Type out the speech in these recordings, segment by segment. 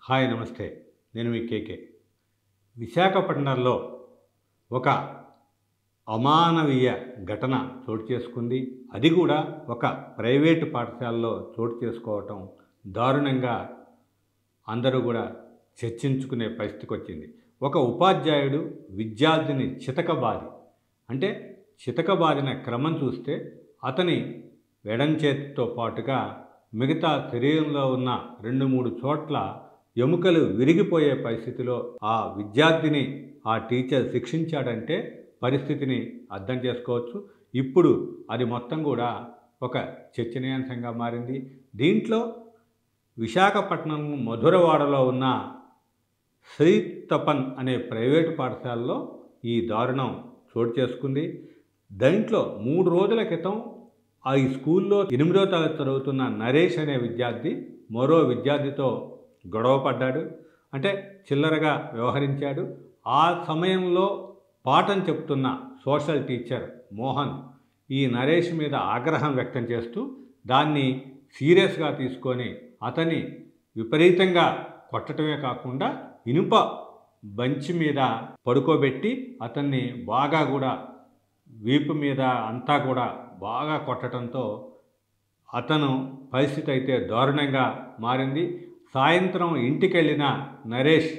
Hi నమస్తే. నేను మీ కేకే. విశాఖపట్నంలో ఒక అమానవీయ ఘటన చోటు చేసుకుంది. అది కూడా ఒక ప్రైవేటు పాఠశాలలో చోటు చేసుకోవటం దారుణంగా అందరూ కూడా చర్చించుకునే పరిస్థితికొచ్చింది. ఒక ఉపాధ్యాయుడు విద్యార్థిని చితకబాది, అంటే చితకబాదిన క్రమం చూస్తే అతని ఎడం చేతితో పాటుగా మిగతా శరీరంలో ఉన్న 2-3 చోట్ల ఎముకలు విరిగిపోయే పరిస్థితిలో ఆ విద్యార్థిని ఆ టీచర్ శిక్షించాడంటే పరిస్థితిని అర్థం చేసుకోవచ్చు. ఇప్పుడు అది మొత్తం కూడా ఒక చర్చనీయాంశంగా మారింది. దీంట్లో విశాఖపట్నం మధురవాడలో ఉన్న శ్రీ తపన్ అనే ప్రైవేటు పాఠశాలలో ఈ దారుణం చోటు చేసుకుంది. దాంట్లో 3 రోజుల క్రితం ఈ స్కూల్లో 8వ తరగతి చదువుతున్న నరేష్ అనే విద్యార్థి మరో విద్యార్థితో గొడవ పడ్డాడు. అంటే చిల్లరగా వ్యవహరించాడు. ఆ సమయంలో పాఠం చెప్తున్న సోషల్ టీచర్ మోహన్ ఈ నరేష్ మీద ఆగ్రహం వ్యక్తం చేస్తూ దాన్ని సీరియస్గా తీసుకొని అతన్ని విపరీతంగా కొట్టడమే కాకుండా ఇనుప బంచి మీద పడుకోబెట్టి అతన్ని బాగా కూడా వీపు మీద అంతా కూడా బాగా కొట్టడంతో అతను పరిస్థితి అయితే దారుణంగా మారింది. సాయంత్రం ఇంటికెళ్ళిన నరేష్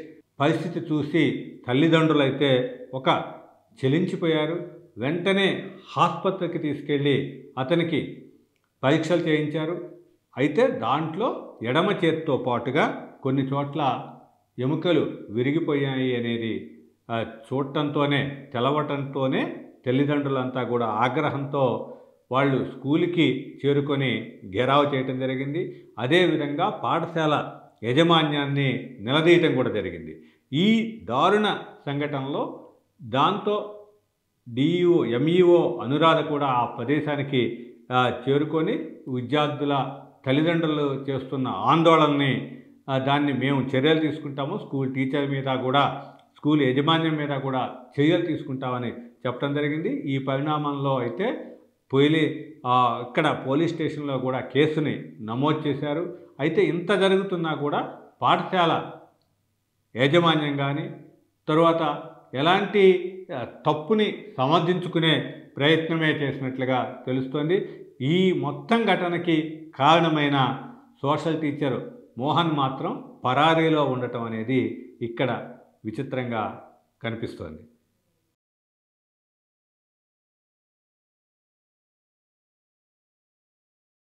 పరిస్థితి చూసి తల్లిదండ్రులైతే ఒక చెలించిపోయారు. వెంటనే ఆసుపత్రికి తీసుకెళ్ళి అతనికి పరీక్షలు చేయించారు. అయితే దాంట్లో ఎడమ చేతితో పాటుగా కొన్ని చోట్ల ఎముకలు విరిగిపోయాయి అనేది చూడటంతోనే తెలవటంతోనే తల్లిదండ్రులంతా కూడా ఆగ్రహంతో వాళ్ళు స్కూల్కి చేరుకొని ఘెరావు చేయటం జరిగింది. అదేవిధంగా పాఠశాల యాజమాన్యాన్ని నిలదీయటం కూడా జరిగింది. ఈ దారుణ సంఘటనలో దాంతో ఎంఈఓ అనురాధ కూడా ఆ ప్రదేశానికి చేరుకొని విద్యార్థుల తల్లిదండ్రులు చేస్తున్న ఆందోళనని దాన్ని మేము చర్యలు తీసుకుంటాము, స్కూల్ టీచర్ మీద కూడా స్కూల్ యాజమాన్యం మీద కూడా చర్యలు తీసుకుంటామని చెప్పడం జరిగింది. ఈ పరిణామంలో అయితే ఇక్కడ పోలీస్ స్టేషన్లో కూడా కేసుని నమోదు చేశారు. అయితే ఇంత జరుగుతున్నా కూడా పాఠశాల యాజమాన్యం కానీ తరువాత ఎలాంటి తప్పుని సమర్థించుకునే ప్రయత్నమే చేసినట్లుగా తెలుస్తోంది. ఈ మొత్తం ఘటనకి కారణమైన సోషల్ టీచర్ మోహన్ మాత్రం పరారీలో ఉండటం అనేది ఇక్కడ విచిత్రంగా కనిపిస్తోంది.